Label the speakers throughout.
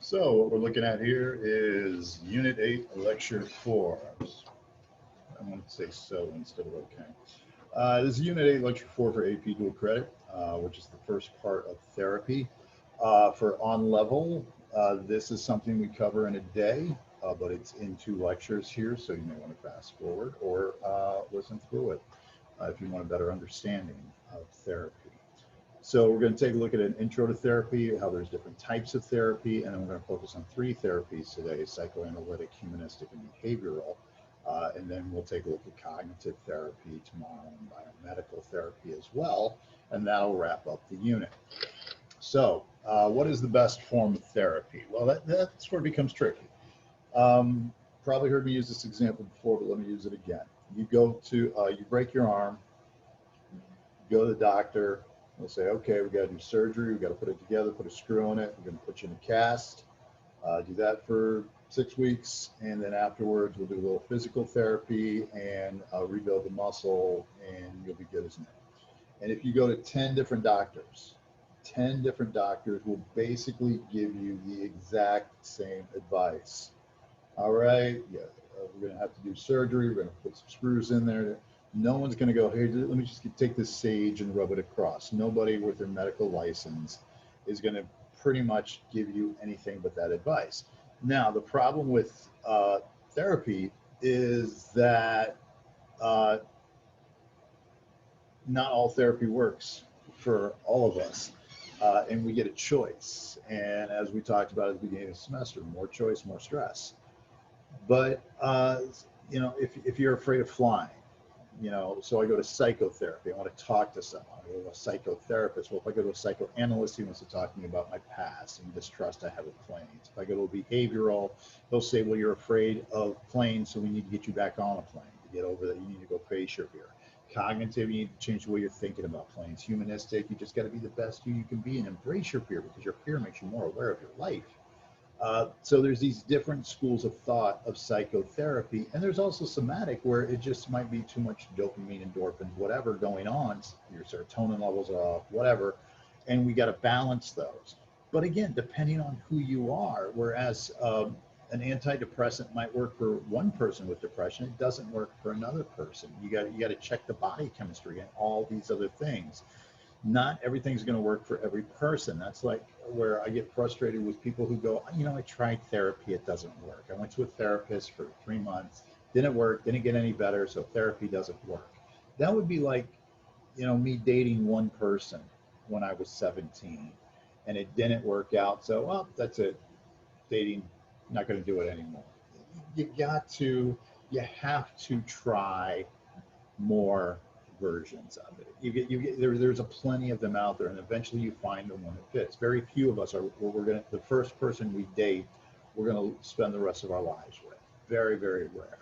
Speaker 1: So what we're looking at here is Unit 8, Lecture 4. I want to say so instead of okay. This is Unit 8, Lecture 4 for AP Dual Credit, which is the first part of therapy. For on level, this is something we cover in a day, but it's in 2 lectures here, so you may want to fast forward or listen through it if you want a better understanding of therapy. So we're going to take a look at an intro to therapy, how there's different types of therapy, and then we're going to focus on 3 therapies today: psychoanalytic, humanistic, and behavioral. And then we'll take a look at cognitive therapy tomorrow and biomedical therapy as well, and that'll wrap up the unit. So what is the best form of therapy? Well, that's where it becomes tricky. Probably heard me use this example before, but let me use it again. You go to, you break your arm, you go to the doctor. They'll say, okay, we got to do surgery. We got to put it together, put a screw in it. We're going to put you in a cast. Do that for 6 weeks, and then afterwards we'll do a little physical therapy and rebuild the muscle, and you'll be good as new. And if you go to 10 different doctors, 10 different doctors will basically give you the exact same advice. All right, yeah, we're going to have to do surgery. We're going to put some screws in there. No one's going to go, here, let me just take this sage and rub it across. Nobody with their medical license is going to pretty much give you anything but that advice. Now, the problem with therapy is that not all therapy works for all of us, and we get a choice. And as we talked about at the beginning of the semester, more choice, more stress. But, you know, if you're afraid of flying, you know, so I go to psychotherapy. I want to talk to someone. I go to a psychotherapist. Well, if I go to a psychoanalyst, he wants to talk to me about my past and distrust I have with planes. If I go to a behavioral, they'll say, well, you're afraid of planes, so we need to get you back on a plane. To get over that, you need to go face your fear. Cognitive, you need to change the way you're thinking about planes. Humanistic, you just got to be the best you can be and embrace your fear, because your fear makes you more aware of your life. So there's these different schools of thought of psychotherapy, and there's also somatic, where it just might be too much dopamine, endorphins, whatever going on. Your serotonin levels are off, whatever, and we got to balance those. But again, depending on who you are, whereas an antidepressant might work for one person with depression, it doesn't work for another person. You got to check the body chemistry and all these other things. Not everything's going to work for every person. That's like where I get frustrated with people who go, you know, I tried therapy, it doesn't work. I went to a therapist for 3 months, didn't work, didn't get any better, so therapy doesn't work. That would be like, you know, me dating one person when I was 17 and it didn't work out. So, well, that's it. Dating, not going to do it anymore. You have to try more versions of it. There's a plenty of them out there, and eventually you find the one that fits. Very few of us are, the first person we date, we're going to spend the rest of our lives with. Very, very rare.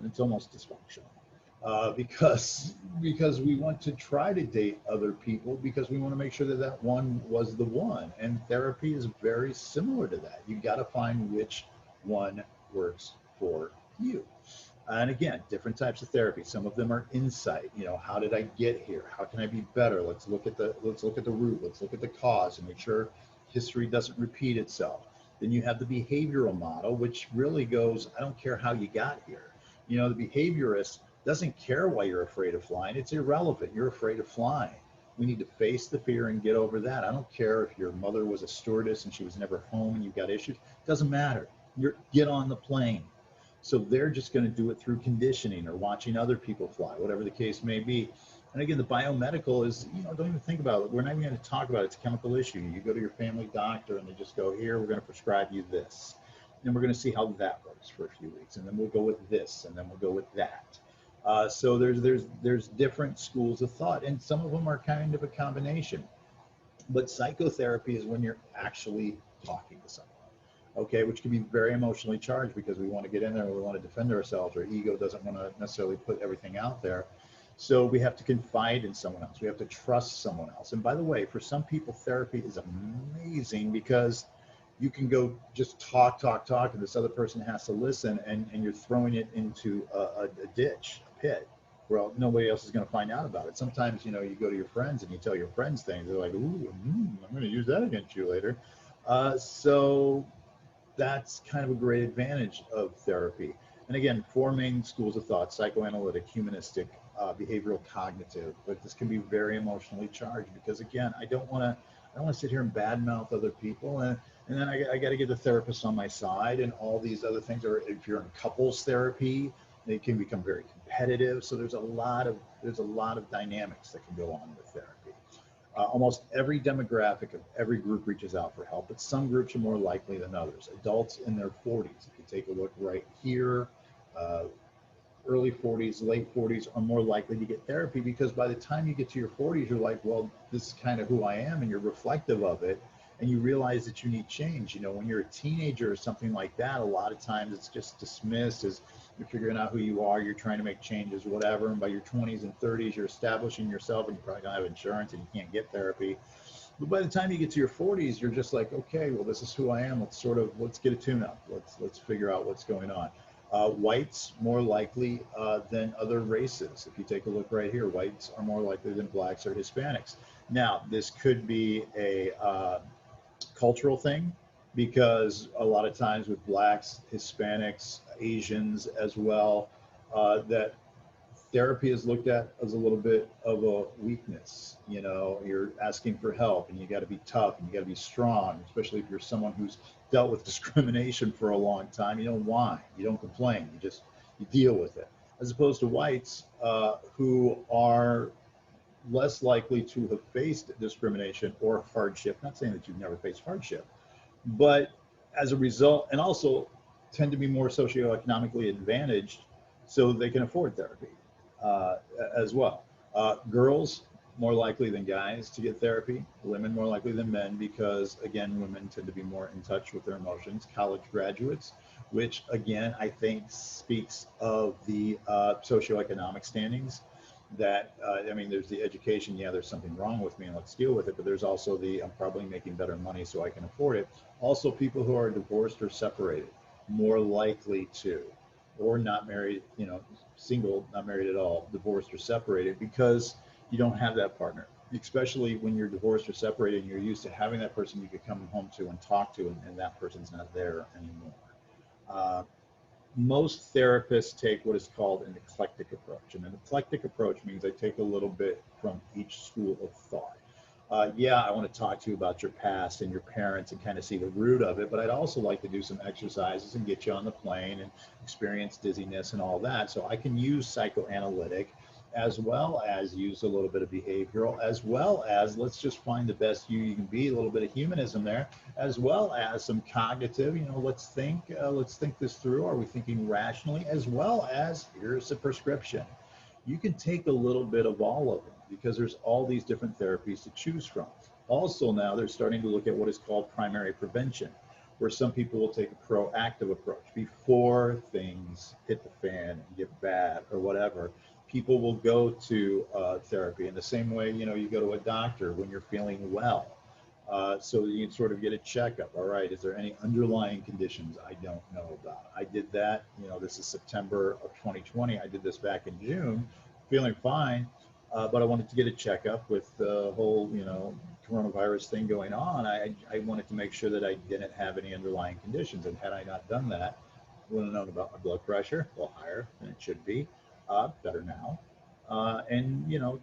Speaker 1: It's almost dysfunctional because we want to try to date other people because we want to make sure that that one was the one. And therapy is very similar to that. You got to find which one works for you. And again, different types of therapy. Some of them are insight. You know, how did I get here? How can I be better? Let's look at the root. Let's look at the cause and make sure history doesn't repeat itself. Then you have the behavioral model, which really goes, I don't care how you got here. You know, the behaviorist doesn't care why you're afraid of flying. It's irrelevant. You're afraid of flying. We need to face the fear and get over that. I don't care if your mother was a stewardess and she was never home and you've got issues. It doesn't matter. Get on the plane. So they're just going to do it through conditioning or watching other people fly, whatever the case may be. And again, the biomedical is, you know, don't even think about it. We're not even going to talk about it. It's a chemical issue. You go to your family doctor and they just go, here, we're going to prescribe you this. And we're going to see how that works for a few weeks. And then we'll go with this, and then we'll go with that. So there's different schools of thought, and some of them are kind of a combination. But psychotherapy is when you're actually talking to someone. Okay, which can be very emotionally charged because we want to get in there and we want to defend ourselves. Our ego doesn't want to necessarily put everything out there. So we have to confide in someone else. We have to trust someone else. And by the way, for some people, therapy is amazing because you can go just talk, and this other person has to listen, and you're throwing it into a ditch, a pit, where nobody else is going to find out about it. Sometimes, you know, you go to your friends and you tell your friends things. They're like, ooh, I'm going to use that against you later. So that's kind of a great advantage of therapy. And again, four main schools of thought: psychoanalytic, humanistic, behavioral cognitive. But this can be very emotionally charged because, again, I don't want to sit here and badmouth other people, and then I got to get the therapist on my side, and all these other things. Or if you're in couples therapy, it can become very competitive. So there's a lot of dynamics that can go on with therapy. Almost every demographic of every group reaches out for help, but some groups are more likely than others. Adults in their 40s, if you take a look right here, uh, early 40s, late 40s are more likely to get therapy because by the time you get to your 40s, you're like, well, this is kind of who I am, and you're reflective of it, and you realize that you need change. You know, when you're a teenager or something like that, a lot of times it's just dismissed as you're figuring out who you are, you're trying to make changes, whatever. And by your 20s and 30s, you're establishing yourself, and you probably don't have insurance and you can't get therapy. But by the time you get to your 40s, you're just like, okay, well, this is who I am. Let's get a tune-up. Let's figure out what's going on. Whites more likely than other races. If you take a look right here, whites are more likely than blacks or Hispanics. Now, this could be a cultural thing because a lot of times with blacks, Hispanics, Asians as well, that therapy is looked at as a little bit of a weakness. You know, you're asking for help and you got to be tough and you got to be strong, especially if you're someone who's dealt with discrimination for a long time. You don't whine, you don't complain, you deal with it. As opposed to whites who are less likely to have faced discrimination or hardship. Not saying that you've never faced hardship, but as a result, and also tend to be more socioeconomically advantaged so they can afford therapy uh, as well. Girls more likely than guys to get therapy, women more likely than men because, again, women tend to be more in touch with their emotions. College graduates, which again, I think speaks of the socioeconomic standings that I mean, there's the education. Yeah, there's something wrong with me, and let's deal with it. But there's also the I'm probably making better money, so I can afford it. Also, people who are divorced or separated, more likely to, or not married, you know, single, not married at all, divorced or separated, because you don't have that partner. Especially when you're divorced or separated, and you're used to having that person you could come home to and talk to, and that person's not there anymore. Uh, Most therapists take what is called an eclectic approach. And an eclectic approach means I take a little bit from each school of thought. Yeah, I want to talk to you about your past and your parents and kind of see the root of it, but I'd also like to do some exercises and get you on the plane and experience dizziness and all that. So I can use psychoanalytic as well as use a little bit of behavioral, as well as let's just find the best you can be, a little bit of humanism there, as well as some cognitive, you know, let's think this through. Are we thinking rationally? As well as here's a prescription. You can take a little bit of all of them because there's all these different therapies to choose from. Also, now they're starting to look at what is called primary prevention, where some people will take a proactive approach before things hit the fan and get bad or whatever. People will go to therapy in the same way, you know, you go to a doctor when you're feeling well. So you can sort of get a checkup. All right, is there any underlying conditions I don't know about? I did that, you know, this is September of 2020. I did this back in June, feeling fine, but I wanted to get a checkup with the whole, you know, coronavirus thing going on. I wanted to make sure that I didn't have any underlying conditions. And had I not done that, I would have known about my blood pressure, a little higher than it should be, better now. And you know,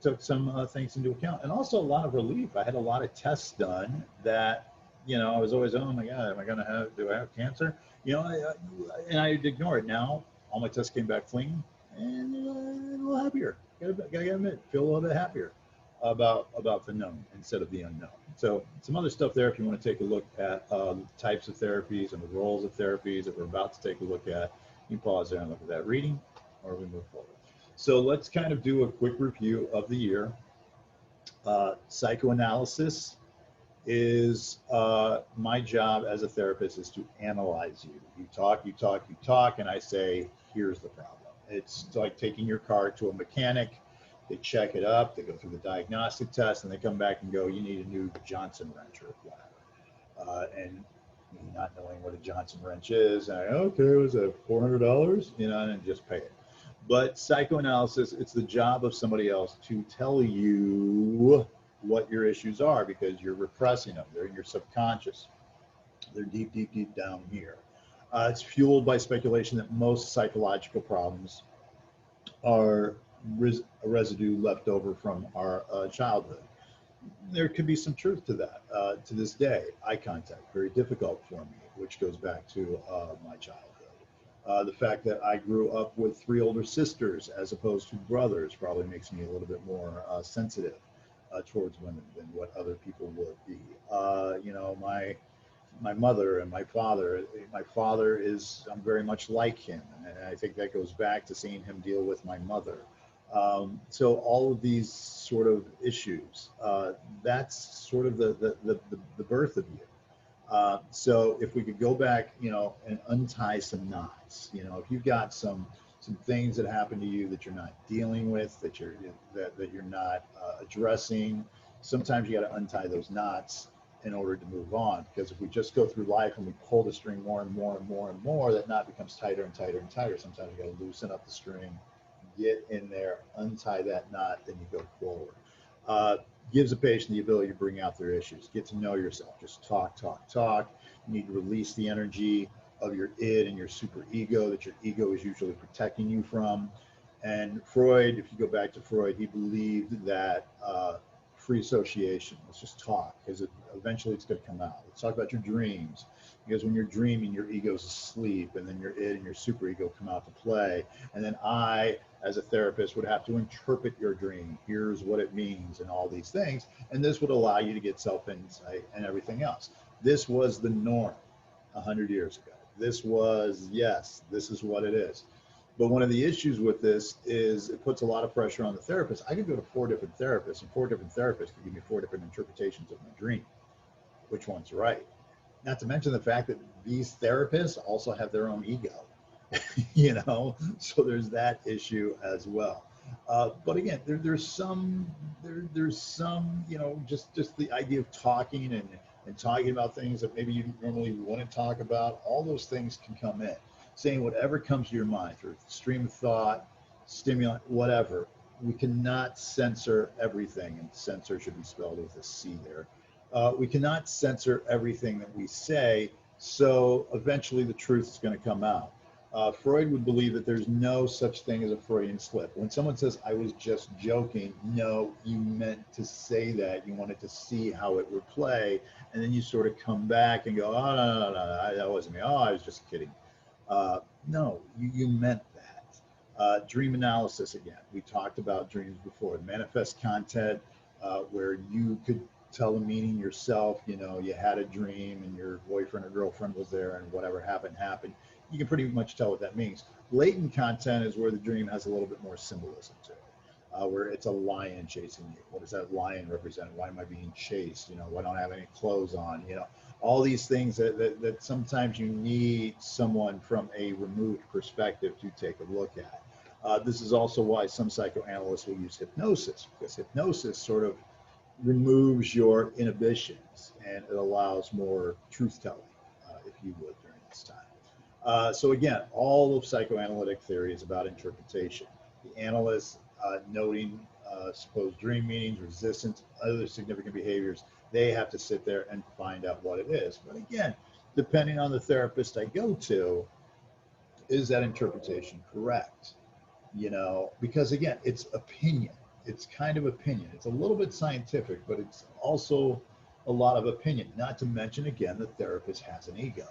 Speaker 1: took some things into account, and also a lot of relief. I had a lot of tests done that, you know, I was always, oh my God, am I going to have, do I have cancer? You know, and I'd ignore it. Now all my tests came back clean, and a little happier. Gotta admit, feel a little bit happier about the known instead of the unknown. So some other stuff there if you want to take a look at types of therapies and the roles of therapies that we're about to take a look at. You pause there and look at that reading, or we move forward. So let's kind of do a quick review of the year. Psychoanalysis is my job as a therapist is to analyze you. You talk, you talk, you talk, and I say, here's the problem. It's like taking your car to a mechanic. They check it up, they go through the diagnostic test, and they come back and go, you need a new Johnson wrench or whatever. And me not knowing what a Johnson wrench is, and I, okay, was it $400? You know, and just pay it. But psychoanalysis, it's the job of somebody else to tell you what your issues are because you're repressing them. They're in your subconscious. They're deep, deep, deep down here. It's fueled by speculation that most psychological problems are a residue left over from our childhood. There could be some truth to that. To this day, eye contact, very difficult for me, which goes back to my childhood. The fact that I grew up with 3 older sisters as opposed to brothers probably makes me a little bit more sensitive towards women than what other people would be. You know, my mother and my father. My father is, I'm very much like him, and I think that goes back to seeing him deal with my mother. So all of these sort of issues, that's sort of the birth of you. So if we could go back, you know, and untie some knots, you know, if you've got some things that happen to you that you're not dealing with, that you're not addressing, sometimes you got to untie those knots in order to move on. Because if we just go through life and we pull the string more and more and more and more, that knot becomes tighter and tighter and tighter. Sometimes you got to loosen up the string, get in there, untie that knot, then you go forward. Gives a patient the ability to bring out their issues, get to know yourself, just talk, talk, talk. You need to release the energy of your id and your super ego that your ego is usually protecting you from. And Freud, if you go back to Freud, he believed that free association, let's just talk, because eventually it's going to come out. Let's talk about your dreams, because when you're dreaming, your ego's asleep, and then your id and your super ego come out to play. And then I, as a therapist, would have to interpret your dream. Here's what it means and all these things. And this would allow you to get self-insight and everything else. This was the norm 100 years ago. This was, yes, this is what it is. But one of the issues with this is it puts a lot of pressure on the therapist. I could go to 4 different therapists, and 4 different therapists could give me 4 different interpretations of my dream. Which one's right? Not to mention the fact that these therapists also have their own ego, you know, so there's that issue as well. But again, there's some, you know, just the idea of talking and talking about things that maybe you normally wouldn't talk about. All those things can come in. Saying whatever comes to your mind through stream of thought, stimulant, whatever. We cannot censor everything, and censor should be spelled with a C there. We cannot censor everything that we say, so eventually the truth is going to come out. Freud would believe that there's no such thing as a Freudian slip. When someone says, I was just joking, no, you meant to say that. You wanted to see how it would play, and then you sort of come back and go, oh, no, that wasn't me. Oh, I was just kidding. No, you meant that. Dream analysis, again, we talked about dreams before. Manifest content, where you could tell the meaning yourself. You know, you had a dream and your boyfriend or girlfriend was there and whatever happened. You can pretty much tell what that means. Latent content is where the dream has a little bit more symbolism to it, where it's a lion chasing you. What does that lion represent? Why am I being chased? You know, why don't I have any clothes on? You know, all these things that sometimes you need someone from a removed perspective to take a look at. This is also why some psychoanalysts will use hypnosis, because hypnosis sort of removes your inhibitions and it allows more truth telling, if you would, during this time. So again, all of psychoanalytic theory is about interpretation. The analysts noting supposed dream meanings, resistance, other significant behaviors, they have to sit there and find out what it is. But again, depending on the therapist I go to, is that interpretation correct? You know, because again, it's opinion. It's kind of opinion. It's a little bit scientific, but it's also a lot of opinion. Not to mention, again, the therapist has an ego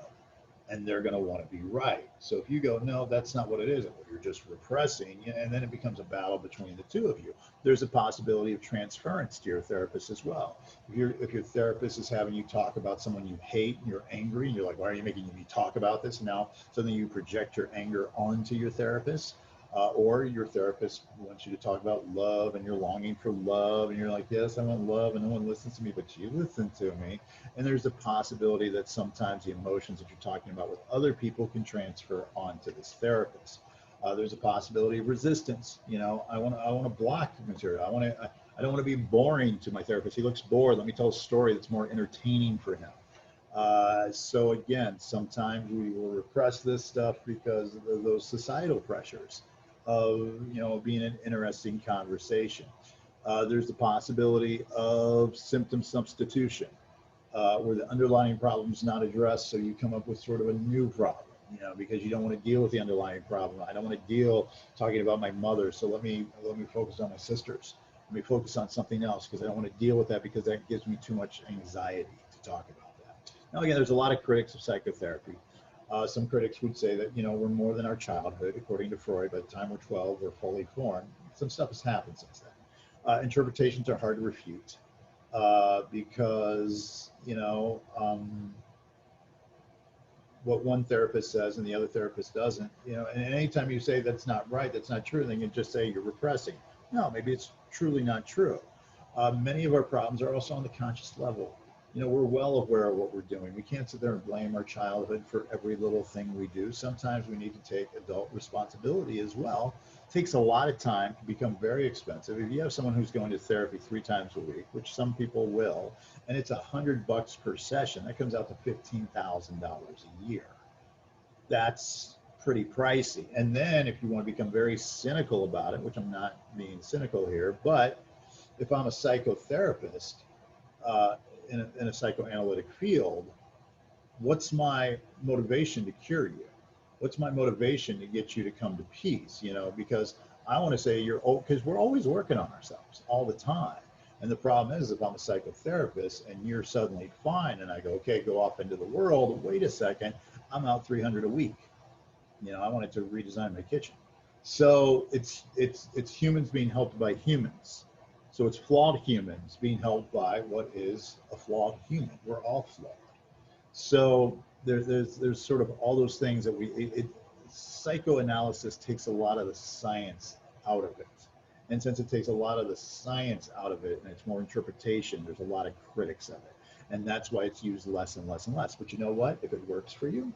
Speaker 1: and they're going to want to be right. So if you go, no, that's not what it is, you're just repressing, and then it becomes a battle between the two of you. There's a possibility of transference to your therapist as well. If your therapist is having you talk about someone you hate and you're angry and you're like, why are you making me talk about this? And now suddenly you project your anger onto your therapist. Or your therapist wants you to talk about love and you're longing for love and you're like, yes, I want love and no one listens to me, but you listen to me. And there's a possibility that sometimes the emotions that you're talking about with other people can transfer onto this therapist. There's a possibility of resistance. You know, I want to block material. I don't want to be boring to my therapist. He looks bored. Let me tell a story that's more entertaining for him. So again, sometimes we will repress this stuff because of those societal pressures of, you know, being an interesting conversation. There's the possibility of symptom substitution, where the underlying problem is not addressed, so you come up with sort of a new problem, you know, because you don't want to deal with the underlying problem. I don't want to deal talking about my mother, so let me focus on my sisters. Let me focus on something else because I don't want to deal with that because that gives me too much anxiety to talk about that. Now, again, there's a lot of critics of psychotherapy. Some critics would say that, you know, we're more than our childhood. According to Freud, by the time we're 12, we're fully formed. Some stuff has happened since then. Interpretations are hard to refute because, you know, what one therapist says and the other therapist doesn't, you know, and anytime you say that's not right, that's not true, then you just say you're repressing. No, maybe it's truly not true. Many of our problems are also on the conscious level. You know, we're well aware of what we're doing. We can't sit there and blame our childhood for every little thing we do. Sometimes we need to take adult responsibility as well. It takes a lot of time, can become very expensive. If you have someone who's going to therapy 3 times a week, which some people will, and it's $100 per session, that comes out to $15,000 a year. That's pretty pricey. And then if you want to become very cynical about it, which I'm not being cynical here, but if I'm a psychotherapist, in a psychoanalytic field, what's my motivation to cure you? What's my motivation to get you to come to peace? You know, because I want to say because we're always working on ourselves all the time. And the problem is, if I'm a psychotherapist and you're suddenly fine, and I go, okay, go off into the world. Wait a second, I'm out 300 a week. You know, I wanted to redesign my kitchen. So it's humans being helped by humans. So it's flawed humans being helped by what is a flawed human. We're all flawed. So there's sort of all those things that psychoanalysis takes a lot of the science out of it. And since it takes a lot of the science out of it and it's more interpretation, there's a lot of critics of it. And that's why it's used less and less and less. But you know what? If it works for you,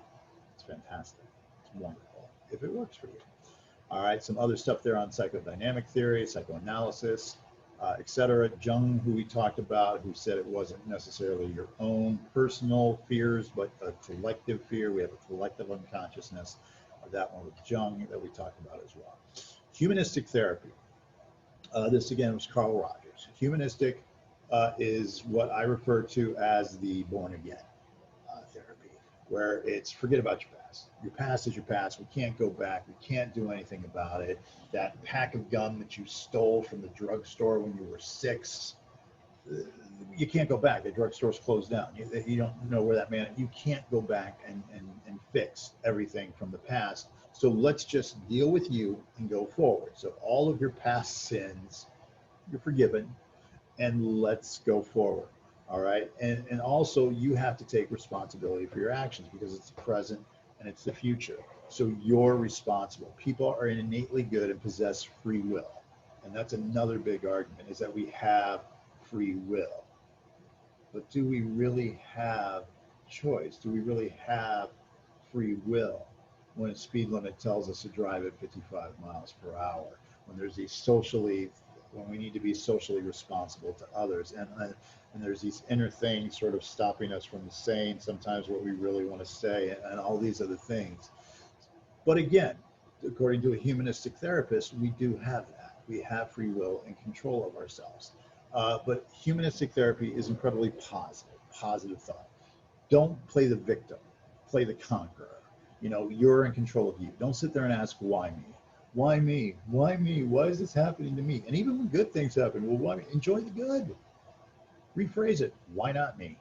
Speaker 1: it's fantastic. It's wonderful if it works for you. All right, some other stuff there on psychodynamic theory, psychoanalysis, etc. Jung, who we talked about, who said it wasn't necessarily your own personal fears, but a collective fear. We have a collective unconsciousness. That one with Jung that we talked about as well. Humanistic therapy. This again was Carl Rogers. Humanistic is what I refer to as the born again therapy, where it's forget about your past. Your past is your past. We can't go back. We can't do anything about it. That pack of gum that you stole from the drugstore when you were 6, you can't go back. The drugstore's closed down. You don't know where that man, you can't go back and fix everything from the past. So let's just deal with you and go forward. So all of your past sins, you're forgiven, and let's go forward. All right. And also you have to take responsibility for your actions because it's the present and it's the future. So you're responsible. People are innately good and possess free will. And that's another big argument, is that we have free will. But do we really have choice? Do we really have free will when a speed limit tells us to drive at 55 miles per hour? When there's these when we need to be socially responsible to others, and there's these inner things sort of stopping us from saying sometimes what we really want to say, and all these other things. But again, according to a humanistic therapist, we do have that. We have free will and control of ourselves. But humanistic therapy is incredibly positive thought. Don't play the victim, play the conqueror. You know, you're in control of you. Don't sit there and ask, why me? Why me? Why me? Why is this happening to me? And even when good things happen, well, why me? Enjoy the good. Rephrase it. Why not me?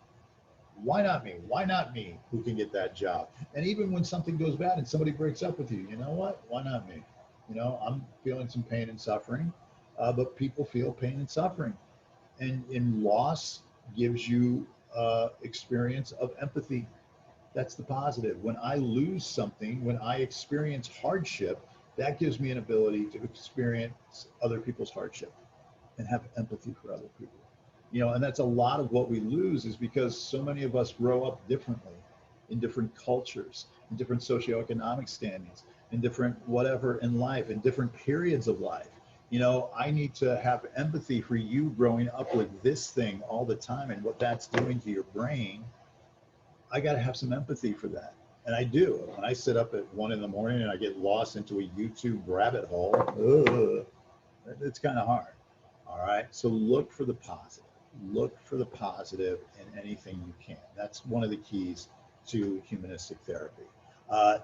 Speaker 1: Why not me? Why not me? Who can get that job? And even when something goes bad and somebody breaks up with you, you know what? Why not me? You know, I'm feeling some pain and suffering, but people feel pain and suffering. And in loss gives you experience of empathy. That's the positive. When I lose something, when I experience hardship, that gives me an ability to experience other people's hardship and have empathy for other people. You know, and that's a lot of what we lose, is because so many of us grow up differently in different cultures, in different socioeconomic standings, in different whatever in life, in different periods of life. You know, I need to have empathy for you growing up with this thing all the time and what that's doing to your brain. I got to have some empathy for that. And I do. When I sit up at 1 in the morning and I get lost into a YouTube rabbit hole, it's kind of hard. All right. So look for the positive. Look for the positive in anything you can. That's one of the keys to humanistic therapy. Uh,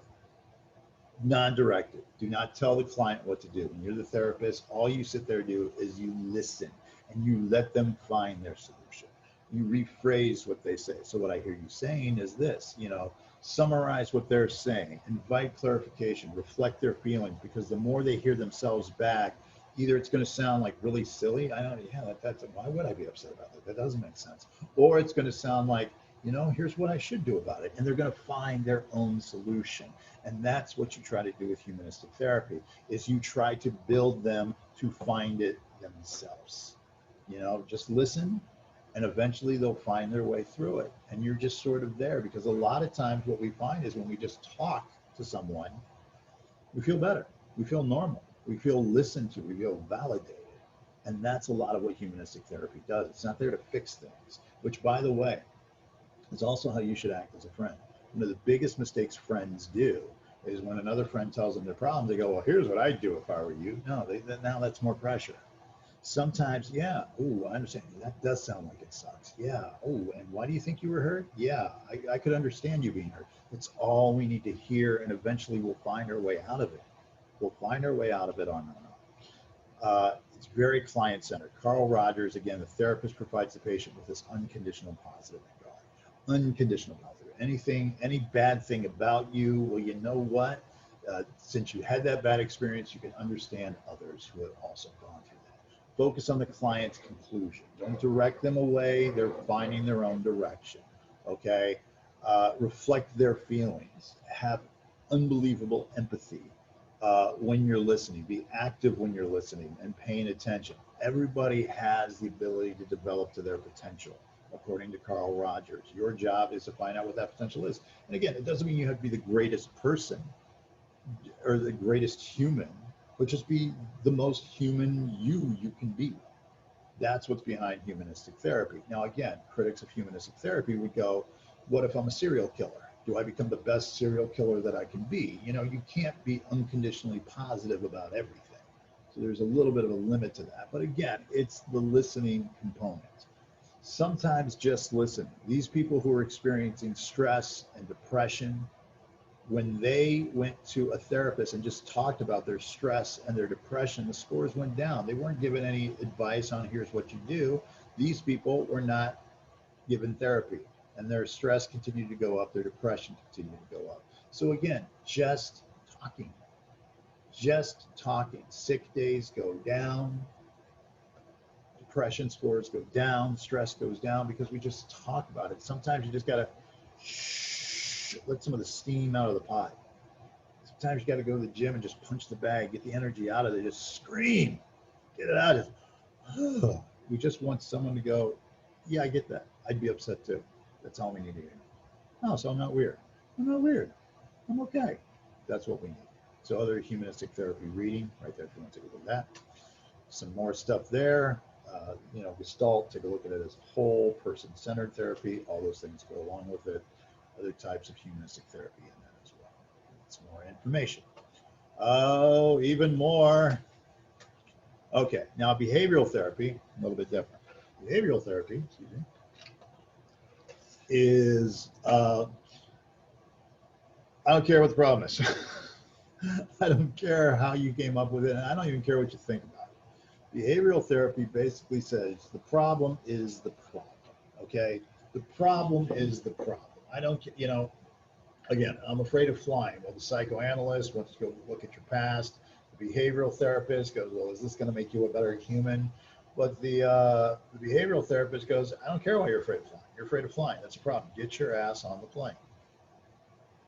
Speaker 1: Non-directive. Do not tell the client what to do. When you're the therapist, all you sit there and do is you listen and you let them find their solution. You rephrase what they say. So what I hear you saying is this, summarize what they're saying, invite clarification, reflect their feelings, because the more they hear themselves back, either it's going to sound like really silly. I don't, yeah, that's, why would I be upset about that? That doesn't make sense. Or it's going to sound like, here's what I should do about it. And they're going to find their own solution. And that's what you try to do with humanistic therapy, is you try to build them to find it themselves. Just listen, and eventually they'll find their way through it. And you're just sort of there, because a lot of times what we find is when we just talk to someone, we feel better. We feel normal. We feel listened to. We feel validated. And that's a lot of what humanistic therapy does. It's not there to fix things, which, by the way, is also how you should act as a friend. One of the biggest mistakes friends do is when another friend tells them their problem, they go, well, here's what I'd do if I were you. No, now that's more pressure. Sometimes, yeah, oh, I understand. That does sound like it sucks. Yeah, oh, and why do you think you were hurt? Yeah, I could understand you being hurt. That's all we need to hear, and eventually we'll find our way out of it. We'll find our way out of it on our own. It's very client-centered. Carl Rogers, again, the therapist provides the patient with this unconditional positive regard. Unconditional positive. Anything, any bad thing about you, well, you know what? Since you had that bad experience, you can understand others who have also gone through that. Focus on the client's conclusion. Don't direct them away. They're finding their own direction. Okay? Reflect their feelings. Have unbelievable empathy when you're listening. Be active when you're listening and paying attention. Everybody has the ability to develop to their potential, according to Carl Rogers. Your job is to find out what that potential is. And again, it doesn't mean you have to be the greatest person or the greatest human, but just be the most human you can be. That's what's behind humanistic therapy. Now, again, critics of humanistic therapy would go, what if I'm a serial killer? Do I become the best serial killer that I can be? You can't be unconditionally positive about everything. So there's a little bit of a limit to that. But again, it's the listening component. Sometimes just listen. These people who are experiencing stress and depression, when they went to a therapist and just talked about their stress and their depression, the scores went down. They weren't given any advice on here's what you do. These people were not given therapy, and their stress continued to go up, their depression continued to go up. So again, just talking. Sick days go down, depression scores go down, stress goes down, because we just talk about it. Sometimes you just gotta let some of the steam out of the pot. Sometimes you gotta go to the gym and just punch the bag, get the energy out of it, just scream, get it out. We just want someone to go, yeah, I get that. I'd be upset too. That's all we need to hear. Oh, so I'm not weird. I'm not weird. I'm okay. That's what we need. So other humanistic therapy reading, right there if you want to take a look at that. Some more stuff there. Gestalt, take a look at it as a whole, person-centered therapy, all those things go along with it. Other types of humanistic therapy in that as well. Some more information. Oh, even more. Okay, now behavioral therapy, a little bit different. Behavioral therapy, excuse me, is, I don't care what the problem is. I don't care how you came up with it, and I don't even care what you think about it. Behavioral therapy basically says the problem is the problem, okay? The problem is the problem. I don't, again, I'm afraid of flying. Well, the psychoanalyst wants to go look at your past. The behavioral therapist goes, well, is this going to make you a better human? But the behavioral therapist goes, I don't care why you're afraid of flying. You're afraid of flying. That's a problem. Get your ass on the plane.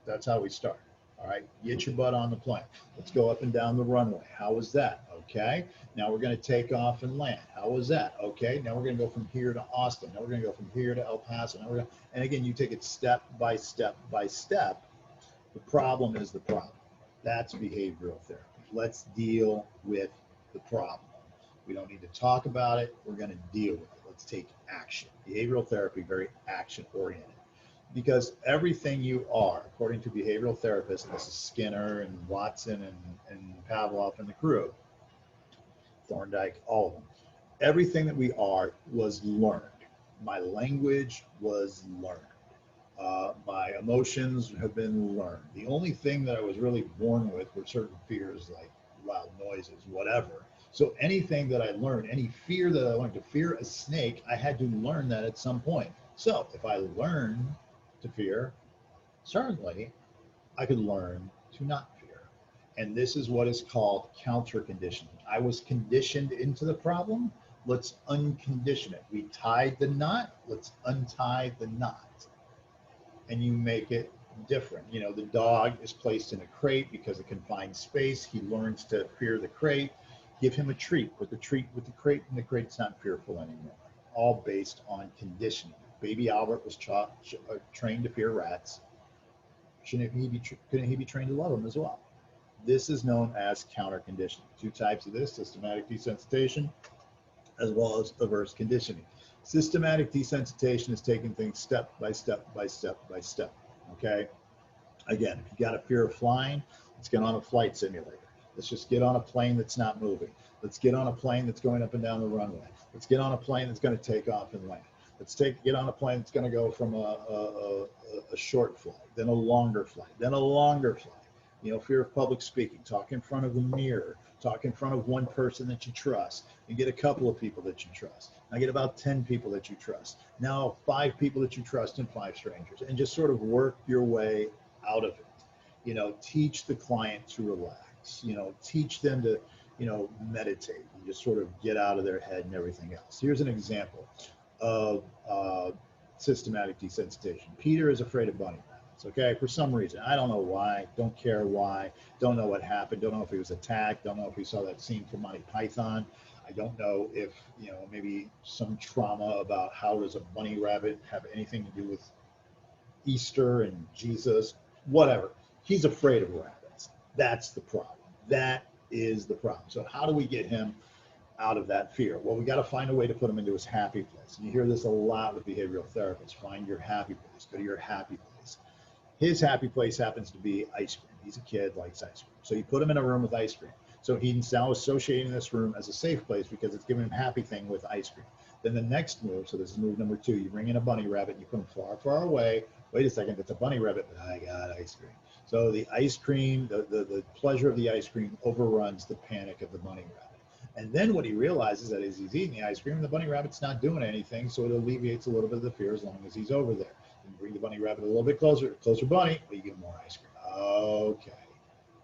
Speaker 1: That's how we start. All right, get your butt on the plane. Let's go up and down the runway. How was that? Okay, now we're going to take off and land. How was that? Okay, now we're going to go from here to Austin. Now we're going to go from here to El Paso. Now and again, you take it step by step by step. The problem is the problem. That's behavioral therapy. Let's deal with the problem. We don't need to talk about it. We're going to deal with it. Let's take action. Behavioral therapy, very action oriented. Because everything you are, according to behavioral therapists, and this is Skinner and Watson and Pavlov and the crew, Thorndike, all of them, Everything that we are was learned. My language was learned. My emotions have been learned. The only thing that I was really born with were certain fears like loud noises, whatever. So anything that I learned, any fear that I learned, to fear a snake, I had to learn that at some point. So if I learned to fear, certainly I could learn to not fear. And this is what is called counter conditioning. I was conditioned into the problem. Let's uncondition it. We tied the knot. Let's untie the knot. And you make it different. You know, the dog is placed in a crate because of confined space. He learns to fear the crate. Give him a treat. Put the treat with the crate, and the crate's not fearful anymore. All based on conditioning. Baby Albert was trained to fear rats. Couldn't he be trained to love them as well? This is known as counter conditioning. Two types of this: systematic desensitization as well as averse conditioning. Systematic desensitization is taking things step by step by step by step. Okay. Again, if you got a fear of flying, let's get on a flight simulator. Let's just get on a plane that's not moving. Let's get on a plane that's going up and down the runway. Let's get on a plane that's going to take off and land. Let's get on a plane that's going to go from a short flight, then a longer flight, then a longer flight. You know, fear of public speaking, talk in front of the mirror, talk in front of one person that you trust, and get a couple of people that you trust. Now get about 10 people that you trust. Now 5 people that you trust and 5 strangers, and just sort of work your way out of it. You know, teach the client to relax, you know, teach them to, you know, meditate and just sort of get out of their head and everything else. Here's an example of systematic desensitization. Peter is afraid of bunny rabbits, okay, for some reason. I don't know why, don't care why, don't know what happened, don't know if he was attacked, don't know if he saw that scene from Monty Python. I don't know if, you know, maybe some trauma about how does a bunny rabbit have anything to do with Easter and Jesus, whatever. He's afraid of rabbits. That's the problem. That is the problem. So how do we get him out of that fear? Well, we got to find a way to put him into his happy place. And you hear this a lot with behavioral therapists. Find your happy place. Go to your happy place. His happy place happens to be ice cream. He's a kid, likes ice cream. So you put him in a room with ice cream. So he's now associating this room as a safe place because it's giving him happy thing with ice cream. Then the next move, so this is move number 2, you bring in a bunny rabbit, and you put him far, far away. Wait a second, it's a bunny rabbit, but I got ice cream. So the ice cream, the pleasure of the ice cream overruns the panic of the bunny rabbit. And then what he realizes that is he's eating the ice cream, and the bunny rabbit's not doing anything, so it alleviates a little bit of the fear as long as he's over there. You bring the bunny rabbit a little bit closer bunny, but you give him more ice cream. Okay,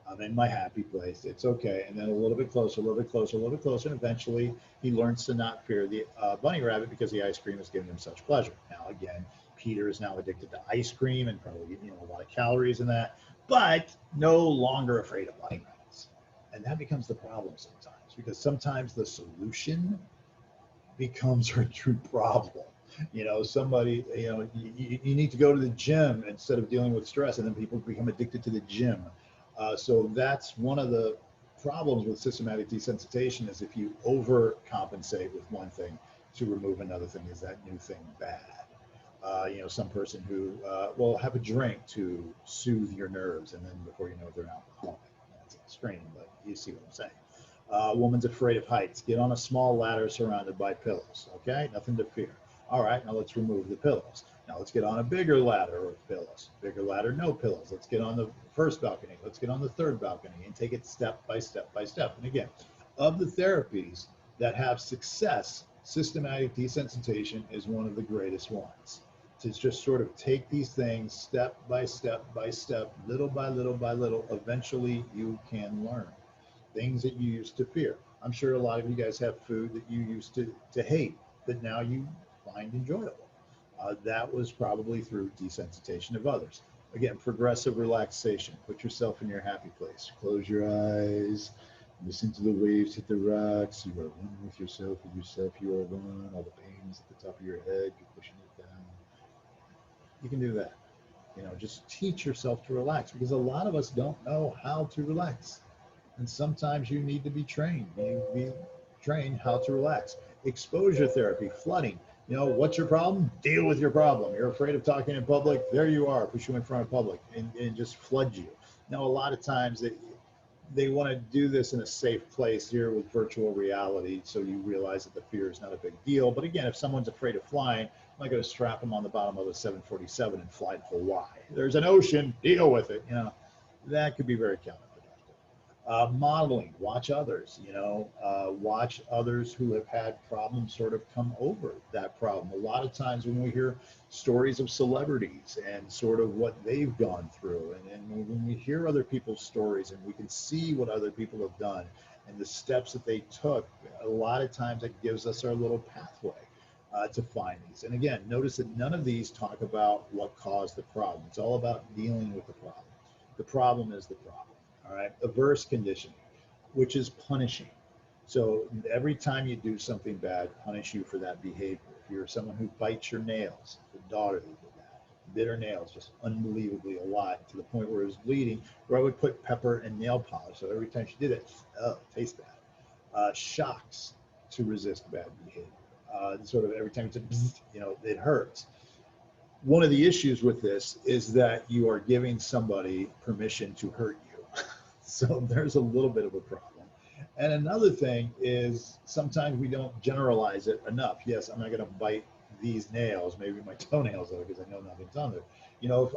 Speaker 1: I'm in my happy place. It's okay. And then a little bit closer, a little bit closer, a little bit closer, and eventually he learns to not fear the bunny rabbit because the ice cream is giving him such pleasure. Now again, Peter is now addicted to ice cream and probably, you know, a lot of calories in that, but no longer afraid of bunny rabbits. And that becomes the problem sometimes, because sometimes the solution becomes our true problem. You know, somebody, you know, you need to go to the gym instead of dealing with stress, and then people become addicted to the gym. So that's one of the problems with systematic desensitization, is if you overcompensate with one thing to remove another thing, is that new thing bad? You know, some person who will have a drink to soothe your nerves, and then before you know it, they're alcoholic. That's extreme, but you see what I'm saying. A woman's afraid of heights. Get on a small ladder surrounded by pillows. Okay, nothing to fear. All right, now let's remove the pillows. Now let's get on a bigger ladder of pillows. Bigger ladder, no pillows. Let's get on the first balcony. Let's get on the third balcony, and take it step by step by step. And again, of the therapies that have success, systematic desensitization is one of the greatest ones. To just sort of take these things step by step by step, little by little by little, eventually you can learn things that you used to fear. I'm sure a lot of you guys have food that you used to hate that now you find enjoyable. That was probably through desensitization of others. Again, progressive relaxation. Put yourself in your happy place. Close your eyes. Listen to the waves hit the rocks. You are one with yourself. With yourself, you are one. All the pains at the top of your head, you're pushing it down. You can do that. You know, just teach yourself to relax, because a lot of us don't know how to relax. And sometimes you need to be trained. You be trained how to relax. Exposure therapy, flooding. You know, what's your problem? Deal with your problem. You're afraid of talking in public. There you are. Push you in front of public and just flood you. Now, a lot of times they want to do this in a safe place here with virtual reality, so you realize that the fear is not a big deal. But again, if someone's afraid of flying, I'm not going to strap them on the bottom of a 747 and fly to Hawaii. There's an ocean, deal with it. You know, that could be very counterproductive. Modeling, watch others, watch others who have had problems sort of come over that problem. A lot of times when we hear stories of celebrities and sort of what they've gone through, and when we hear other people's stories and we can see what other people have done and the steps that they took, a lot of times it gives us our little pathway to find these. And again, notice that none of these talk about what caused the problem. It's all about dealing with the problem. The problem is the problem. All right, averse conditioning, which is punishing. So every time you do something bad, punish you for that behavior. If you're someone who bites your nails, the daughter that did that, bit her nails just unbelievably a lot to the point where it was bleeding, where I would put pepper and nail polish. So every time she did it, oh, it tastes bad. Shocks to resist bad behavior. Sort of every time you said, it hurts. One of the issues with this is that you are giving somebody permission to hurt you. So there's a little bit of a problem. And another thing is sometimes we don't generalize it enough. Yes, I'm not going to bite these nails, maybe my toenails, though, because I know nothing's on there. If,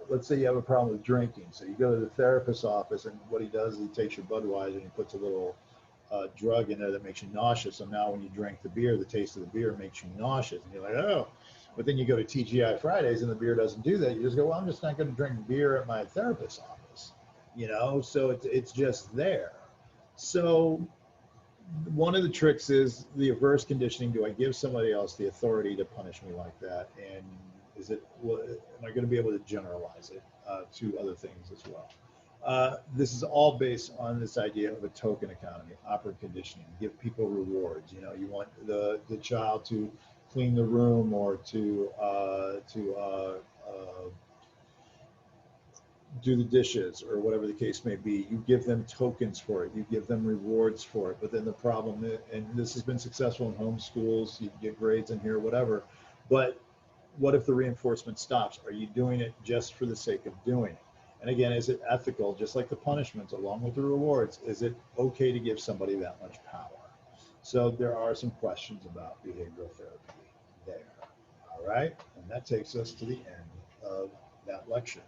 Speaker 1: let's say you have a problem with drinking. So you go to the therapist's office, and what he does is he takes your Budweiser and he puts a little drug in there that makes you nauseous. So now when you drink the beer, the taste of the beer makes you nauseous. And you're like, oh. But then you go to TGI Fridays and the beer doesn't do that. You just go, well, I'm just not going to drink beer at my therapist's office. So it's just there. So one of the tricks is the averse conditioning. Do I give somebody else the authority to punish me like that? And am I going to be able to generalize it to other things as well? This is all based on this idea of a token economy, operant conditioning. Give people rewards. You want the child to clean the room or to do the dishes or whatever the case may be. You give them tokens for it. You give them rewards for it. But then the problem is, and this has been successful in home schools, you get grades in here, whatever. But what if the reinforcement stops? Are you doing it just for the sake of doing it? And again, is it ethical, just like the punishments along with the rewards? Is it okay to give somebody that much power? So there are some questions about behavioral therapy there. All right, and that takes us to the end of that lecture.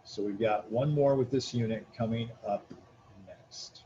Speaker 1: So we've got one more with this unit coming up next.